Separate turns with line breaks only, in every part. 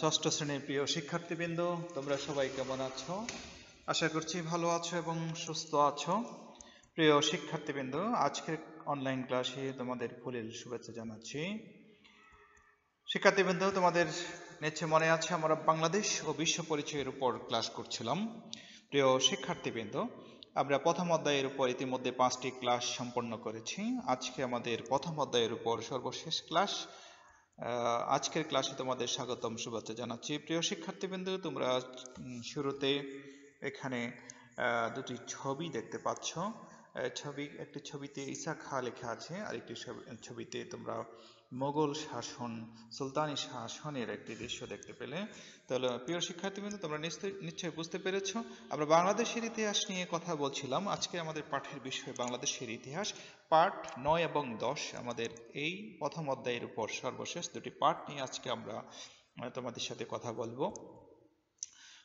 ষষ্ঠ শ্রেণীর প্রিয় শিক্ষার্থীবৃন্দ, তোমরা সবাই কেমন আছো? আশা করছি ভালো আছো এবং সুস্থ আছো। প্রিয় শিক্ষার্থীবৃন্দ, আজকের অনলাইন ক্লাসে তোমাদের ফুলেল শুভেচ্ছা জানাচ্ছি। শিক্ষার্থীবৃন্দ, তোমাদের নিশ্চয় মনে আছে আমরা বাংলাদেশ ও বিশ্ব পরিচয়ের উপর ক্লাস করছিলাম। প্রিয় শিক্ষার্থীবৃন্দ, আমরা প্রথম অধ্যায়ের উপর ইতিমধ্যে 5টি ক্লাস সম্পন্ন করেছি। আজকে আমাদের প্রথম অধ্যায়ের উপর সর্বশেষ ক্লাস। আজকের ক্লাসে তোমাদের স্বাগতম শুভেচ্ছা জানাচ্ছি। প্রিয় শিক্ষার্থীবৃন্দ, তোমরা শুরুতে এখানে দুটি ছবি দেখতে পাচ্ছ। একটি ছবিতে ঈসা খাঁ লেখা আছে, আর একটি ছবিতে তোমরা মোগল শাসন, সুলতানি শাসনের একটি দৃশ্য দেখতে পেলে। তাহলে প্রিয় শিক্ষার্থীবৃন্দ, তোমরা নিশ্চয়ই বুঝতে পেরেছ আমরা বাংলাদেশের ইতিহাস নিয়ে কথা বলছিলাম। আজকে আমাদের পাঠের বিষয় বাংলাদেশের ইতিহাস, পাঠ 9 এবং 10। আমাদের এই প্রথম অধ্যায়ের উপর সর্বশেষ দুটি পাঠ নিয়ে আজকে আমরা তোমাদের সাথে কথা বলবো।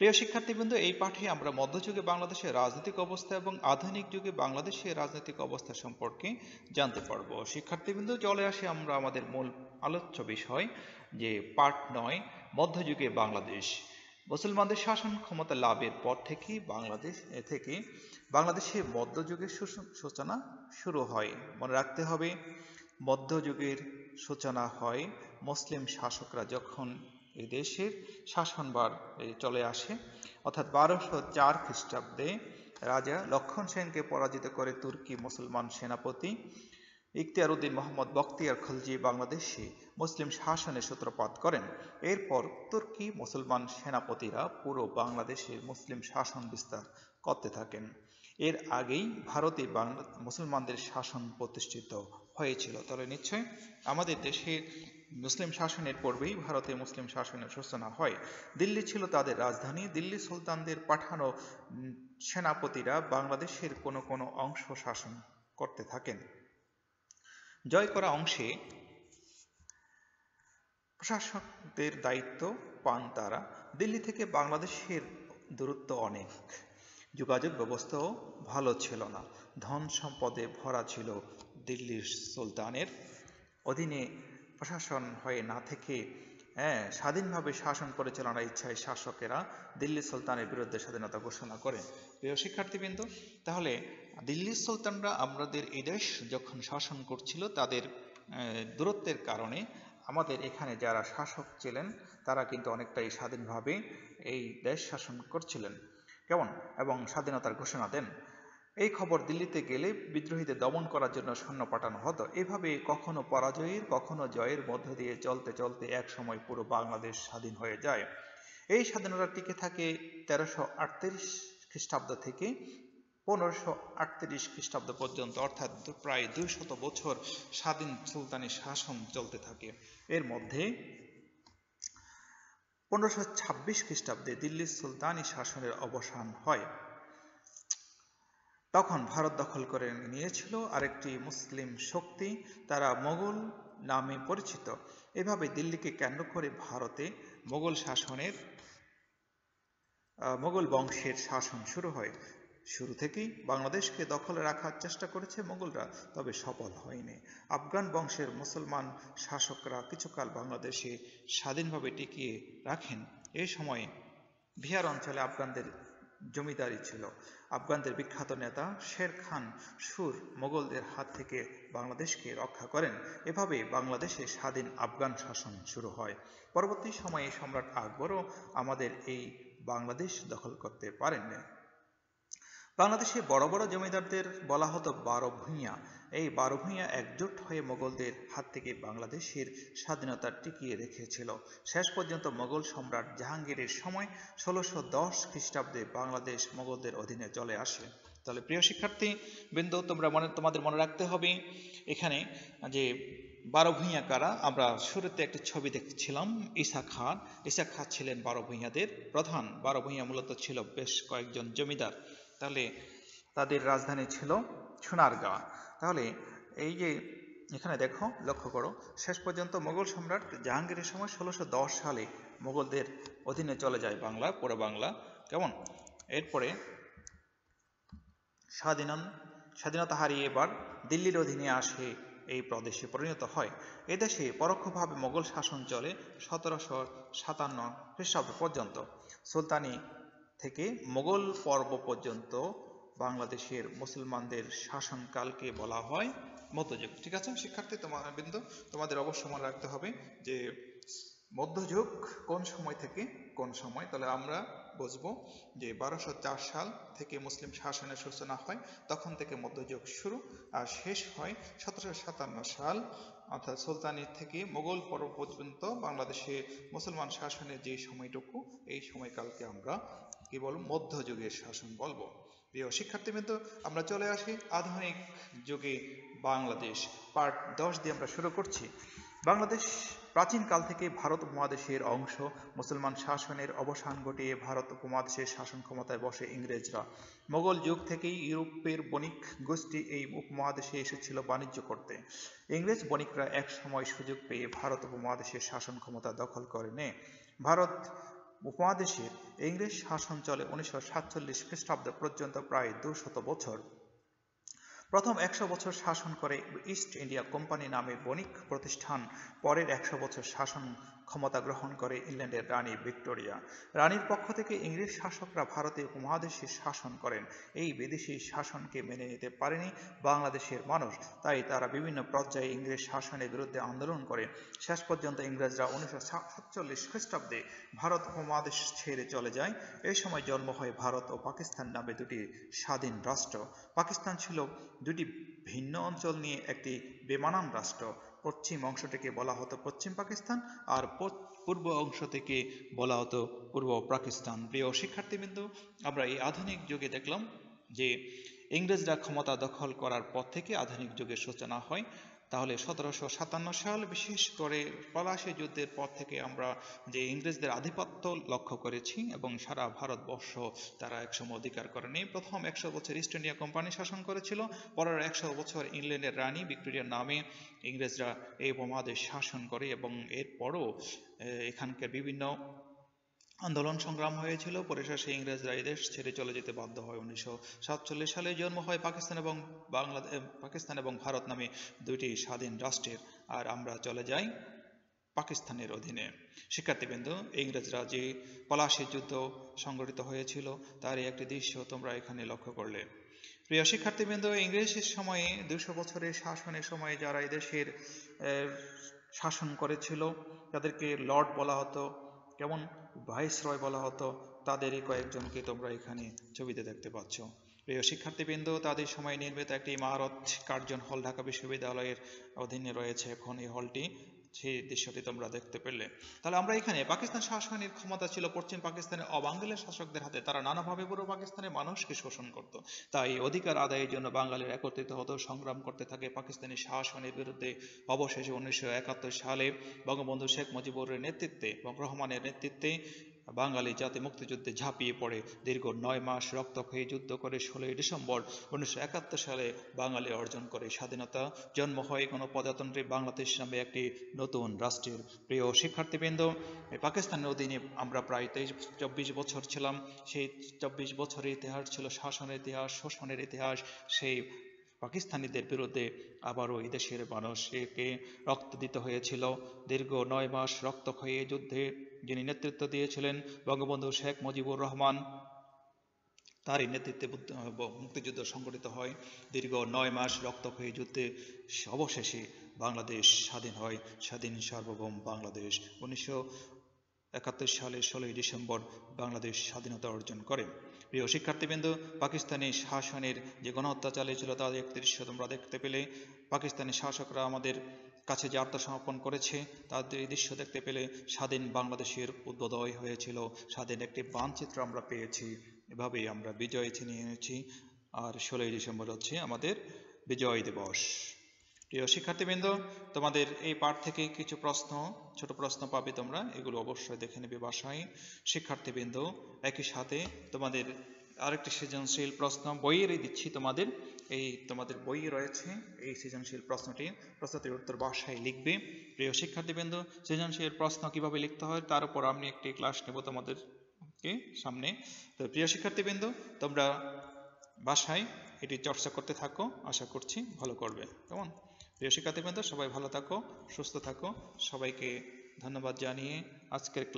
প্রিয় শিক্ষার্থীবৃন্দ, এই পাঠে আমরা মধ্যযুগে বাংলাদেশের রাজনৈতিক অবস্থা এবং আধুনিক যুগে বাংলাদেশের রাজনৈতিক অবস্থা সম্পর্কে জানতে পারবো। শিক্ষার্থীবৃন্দ, চলে আসি আমরা আমাদের মূল আলোচ্য বিষয়, যে পাঠ 9, মধ্যযুগে বাংলাদেশ। মুসলমানদের শাসন ক্ষমতা লাভের পর থেকে বাংলাদেশে মধ্যযুগের সূচনা শুরু হয়। মনে রাখতে হবে, মধ্যযুগের সূচনা হয় মুসলিম শাসকরা যখন এই দেশের শাসনভার চলে আসে, অর্থাৎ 1204 খ্রিস্টাব্দে রাজা লক্ষণ সেনকে পরাজিত করে তুর্কি মুসলমান সেনাপতি ইখতিয়ার উদ্দিন মোহাম্মদ বখতিয়ার খলজি বাংলাদেশে মুসলিম শাসনের সূত্রপাত করেন। এরপর তুর্কি মুসলমান সেনাপতিরা পুরো বাংলাদেশে মুসলিম শাসন বিস্তার করতে থাকেন। এর আগেই ভারতে মুসলমানদের শাসন প্রতিষ্ঠিত হয়েছিল। তাহলে নিশ্চয় আমাদের দেশে মুসলিম শাসনের পূর্বেই ভারতে মুসলিম শাসনের সূচনা হয়। দিল্লি ছিল তাদের রাজধানী। দিল্লি সুলতানদের পাঠানো সেনাপতিরা বাংলাদেশের কোনো কোনো অংশ শাসন করতে থাকেন। জয় করা অংশে প্রশাসকদের দায়িত্ব পান তারা। দিল্লি থেকে বাংলাদেশের দূরত্ব অনেক, যোগাযোগ ব্যবস্থাও ভালো ছিল না, ধন সম্পদে ভরা ছিল। দিল্লির সুলতানের অধীনে প্রশাসন হয়ে না থেকে স্বাধীনভাবে শাসন পরিচালনার ইচ্ছায় শাসকেরা দিল্লি সুলতানের বিরুদ্ধে স্বাধীনতা ঘোষণা করেন। প্রিয় শিক্ষার্থীবৃন্দ, তাহলে দিল্লির সুলতানরা আমাদের এই দেশ যখন শাসন করছিল, তাদের দূরত্বের কারণে আমাদের এখানে যারা শাসক ছিলেন তারা কিন্তু অনেকটাই স্বাধীনভাবে এই দেশ শাসন করছিলেন, কেমন, এবং স্বাধীনতার ঘোষণা দেন। এই খবর দিল্লিতে গেলে বিদ্রোহীদের দমন করার জন্য সৈন্য পাঠানো হতো। এভাবে কখনো পরাজয়ের কখনো জয়ের মধ্য দিয়ে চলতে চলতে এক সময় পুরো বাংলাদেশ স্বাধীন হয়ে যায়। এই স্বাধীনতা টিকে থাকে 1338 খ্রিস্টাব্দ থেকে 1538 খ্রিস্টাব্দ পর্যন্ত, অর্থাৎ প্রায় 200 বছর স্বাধীন সুলতানি শাসন চলতে থাকে। এর মধ্যে 1526 খ্রিস্টাব্দে দিল্লির সুলতানি শাসনের অবসান হয়। তখন ভারত দখল করে নিয়েছিল আরেকটি মুসলিম শক্তি, তারা মোগল নামে পরিচিত। এভাবে দিল্লিকে কেন্দ্র করে ভারতে মোগল বংশের শাসন শুরু হয়। শুরু থেকেই বাংলাদেশকে দখলে রাখার চেষ্টা করেছে মোগলরা, তবে সফল হয়নি। আফগান বংশের মুসলমান শাসকরা কিছুকাল বাংলাদেশে স্বাধীনভাবে টিকিয়ে রাখেন। এই সময়ে বিহার অঞ্চলে আফগানদের জমিদারি ছিল। আফগানদের বিখ্যাত নেতা শের খান সুর মোগলদের হাত থেকে বাংলাদেশকে রক্ষা করেন। এভাবে বাংলাদেশে স্বাধীন আফগান শাসন শুরু হয়। পরবর্তী সময়ে সম্রাট আকবরও আমাদের এই বাংলাদেশ দখল করতে পারেননি। বাংলাদেশে বড় বড় জমিদারদের বলা হতো 12 ভূঁইয়া। এই 12 ভূঁইয়া একজোট হয়ে মোগলদের হাত থেকে বাংলাদেশের স্বাধীনতা টিকিয়ে রেখেছিল। শেষ পর্যন্ত মোগল সম্রাট জাহাঙ্গীরের সময় 1610 খ্রিস্টাব্দে বাংলাদেশ মোগলদের অধীনে চলে আসে। তাহলে প্রিয় শিক্ষার্থী বৃন্দ, তোমাদের মনে রাখতে হবে এখানে যে 12 ভূঁইয়া কারা। আমরা শুরুতে একটি ছবি দেখছিলাম, ঈসা খাঁ ছিলেন 12 ভূঁইয়াদের প্রধান। 12 ভূঁইয়া মূলত ছিল বেশ কয়েকজন জমিদার। তাহলে তাদের রাজধানী ছিল সোনারগাঁ। তাহলে এই যে এখানে দেখো, লক্ষ্য করো, শেষ পর্যন্ত মোগল সম্রাট জাহাঙ্গীরের সময় 1610 সালে মোগলদের অধীনে চলে যায় বাংলা, পুরো বাংলা, কেমন। এরপরে স্বাধীনতা হারিয়ে এবার দিল্লির অধীনে আসে এই প্রদেশে পরিণত হয়। এদেশে পরোক্ষভাবে মোগল শাসন চলে 1757 খ্রিস্টাব্দ পর্যন্ত। সুলতানি থেকে মোগল পর্ব পর্যন্ত বাংলাদেশের মুসলমানদের শাসনকালকে বলা হয় মধ্যযুগ। ঠিক আছে শিক্ষার্থী তোমাদের অবশ্য মনে রাখতে হবে যে মধ্যযুগ কোন সময় থেকে কোন সময়। তাহলে আমরা বুঝবো যে 1204 সাল থেকে মুসলিম শাসনের সূচনা হয়, তখন থেকে মধ্যযুগ শুরু, আর শেষ হয় 1757 সাল, অর্থাৎ সুলতানি থেকে মোগল পর্ব পর্যন্ত বাংলাদেশে মুসলমান শাসনের যে সময়টুকু, এই সময়কালকে আমরা কি বলবো মধ্যযুগের শাসন বলবো। প্রিয় শিক্ষার্থীবৃন্দ, আমরা চলে আসি আধুনিক যুগে বাংলাদেশ পার্ট 10 দিয়ে আমরা শুরু করছি। বাংলাদেশ প্রাচীনকাল থেকে ভারত উপমহাদেশের অংশ। মুসলমান শাসনের অবসান ঘটিয়ে ভারত উপমহাদেশের শাসন ক্ষমতায় বসে ইংরেজরা। মোগল যুগ থেকেই ইউরোপের বণিক গোষ্ঠী এই উপমহাদেশে এসেছিল বাণিজ্য করতে। ইংরেজ বণিকরা এক সময় সুযোগ পেয়ে ভারত উপমহাদেশের শাসন ক্ষমতা দখল করে নেয়। ভারত উপমহাদেশের ইংরেজ শাসন চলে 1947 খ্রিস্টাব্দ পর্যন্ত, প্রায় 200 বছর। প্রথম 100 বছর শাসন করে ইস্ট ইন্ডিয়া কোম্পানি নামে বণিক প্রতিষ্ঠান। পরের 100 বছর শাসন ক্ষমতা গ্রহণ করে ইংল্যান্ডের রানী ভিক্টোরিয়া। রানীর পক্ষ থেকে ইংরেজ শাসকরা ভারতীয় উপমহাদেশে শাসন করেন। এই বিদেশি শাসনকে মেনে নিতে পারেনি বাংলাদেশের মানুষ, তাই তারা বিভিন্ন পর্যায়ে ইংরেজ শাসনের বিরুদ্ধে আন্দোলন করে। শেষ পর্যন্ত ইংরেজরা 1947 খ্রিস্টাব্দে ভারত উপমহাদেশ ছেড়ে চলে যায়। এই সময় জন্ম হয় ভারত ও পাকিস্তান নামে দুটি স্বাধীন রাষ্ট্র। পাকিস্তান ছিল দুটি ভিন্ন অঞ্চল নিয়ে একটি বেমানান রাষ্ট্র। পশ্চিম অংশটিকে বলা হতো পশ্চিম পাকিস্তান, আর পূর্ব অংশ থেকে বলা হতো পূর্ব পাকিস্তান। প্রিয় শিক্ষার্থীবৃন্দ, আমরা এই আধুনিক যুগে দেখলাম যে ইংরেজরা ক্ষমতা দখল করার পর থেকে আধুনিক যুগের সূচনা হয়। তাহলে 1757 সাল, বিশেষ করে পলাশী যুদ্ধের পর থেকে আমরা যে ইংরেজদের আধিপত্য লক্ষ্য করেছি এবং সারা ভারতবর্ষ তারা একসময় অধিকার করেনি। প্রথম 100 বছর ইস্ট ইন্ডিয়া কোম্পানি শাসন করেছিল, পরের 100 বছর ইংল্যান্ডের রানী ভিক্টোরিয়ার নামে ইংরেজরা এই উপমহাদেশ শাসন করে, এবং এরপরও এখানকার বিভিন্ন আন্দোলন সংগ্রাম হয়েছিল। পরিশেষে ইংরেজরা এদেশ ছেড়ে চলে যেতে বাধ্য হয়। 1947 সালে জন্ম হয় পাকিস্তান এবং ভারত নামে দুইটি স্বাধীন রাষ্ট্রের, আর আমরা চলে যাই পাকিস্তানের অধীনে। শিক্ষার্থীবৃন্দ, ইংরেজরা যে পলাশী যুদ্ধ সংঘটিত হয়েছিল তারই একটি দৃশ্য তোমরা এখানে লক্ষ্য করলে। প্রিয় শিক্ষার্থীবৃন্দ, ইংরেজের সময়ে 200 বছরের শাসনের সময় যারা এদেশের শাসন করেছিল তাদেরকে লর্ড বলা হতো, কেমন ভাইসরয় বলা হতো। তাদেরই কয়েকজনকে তোমরা এখানে ছবিতে দেখতে পাচ্ছ। প্রিয় শিক্ষার্থীবৃন্দ, তাদের সময় নির্মিত একটি ইমারত কার্জন হল ঢাকা বিশ্ববিদ্যালয়ের অধীনে রয়েছে এখন এই হলটি। সেই দৃশ্যটি তোমরা দেখতে পেলে। তাহলে আমরা এখানে পাকিস্তান শাসনের ক্ষমতা ছিল পশ্চিম পাকিস্তানের অবাঙালি শাসকদের হাতে। তারা নানাভাবে পুরো পাকিস্তানের মানুষকে শোষণ করত। তাই অধিকার আদায়ের জন্য বাঙালির একত্রিত হতো, সংগ্রাম করতে থাকে পাকিস্তানি শাসনের বিরুদ্ধে। অবশেষে 1971 সালে বঙ্গবন্ধু শেখ মুজিবুরের নেতৃত্বে এবং রহমানের নেতৃত্বে বাঙালি জাতি মুক্তিযুদ্ধে ঝাঁপিয়ে পড়ে দীর্ঘ 9 মাস রক্তক্ষয়ী যুদ্ধ করে 16 ডিসেম্বর 1971 সালে বাঙালি অর্জন করে স্বাধীনতা। জন্ম হয় গণপ্রজাতন্ত্রী বাংলাদেশ নামে একটি নতুন রাষ্ট্রের। প্রিয় শিক্ষার্থীবৃন্দ, পাকিস্তানের অধীনে আমরা প্রায় 23-24 বছর ছিলাম। সেই 24 বছরের ইতিহাস ছিল শাসনের ইতিহাস, শোষণের ইতিহাস। সেই পাকিস্তানিদের বিরুদ্ধে আবারও এই দেশের মানুষকে রক্ত দিতে হয়েছিল। দীর্ঘ 9 মাস রক্তক্ষয়ী যুদ্ধে যিনি নেতৃত্ব দিয়েছিলেন বঙ্গবন্ধু শেখ মুজিবুর রহমান, তারই নেতৃত্বে মুক্তিযুদ্ধ সংগঠিত হয়। দীর্ঘ 9 মাস রক্তক্ষয়ী যুদ্ধে অবশেষে বাংলাদেশ স্বাধীন হয়, স্বাধীন সার্বভৌম বাংলাদেশ। 1971 সালের 16 ডিসেম্বর বাংলাদেশ স্বাধীনতা অর্জন করে। প্রিয় শিক্ষার্থীবৃন্দ, পাকিস্তানি শাসনের যে গণহত্যা চালিয়েছিল তার একটি দৃশ্য তোমরা দেখতে পেলে। পাকিস্তানি শাসকরা আমাদের কাছে যে আত্মসমর্পণ করেছে তাদের এই দৃশ্য দেখতে পেলে স্বাধীন বাংলাদেশের উদ্বোধন হয়েছিল, স্বাধীন একটি মানচিত্র আমরা পেয়েছি। এভাবেই আমরা বিজয় ছিনিয়ে এনেছি, আর 16 ডিসেম্বর হচ্ছে আমাদের বিজয় দিবস। প্রিয় শিক্ষার্থীবৃন্দ, তোমাদের এই পাঠ থেকে কিছু ছোট প্রশ্ন পাবে তোমরা, এগুলো অবশ্যই দেখে নেবে বাসায়। শিক্ষার্থীবৃন্দ, একই সাথে তোমাদের আরেকটি সৃজনশীল প্রশ্ন বইয়েরই দিচ্ছি তোমাদের। তোমাদের বইয়ে রয়েছে এই সৃজনশীল প্রশ্নটির উত্তর বাসায় লিখবে। প্রিয় শিক্ষার্থীবৃন্দ, সৃজনশীল প্রশ্ন কিভাবে লিখতে হয় তার উপর আমি একটি ক্লাস নেব তোমাদেরকে সামনে। তো প্রিয় শিক্ষার্থীবৃন্দ, তোমরা বাসায় এটি চর্চা করতে থাকো, আশা করছি ভালো করবে। কেমন? প্রিয় শিক্ষার্থীবৃন্দ, সবাই ভালো থাকো, সুস্থ থাকো। সবাইকে ধন্যবাদ জানিয়ে আজকের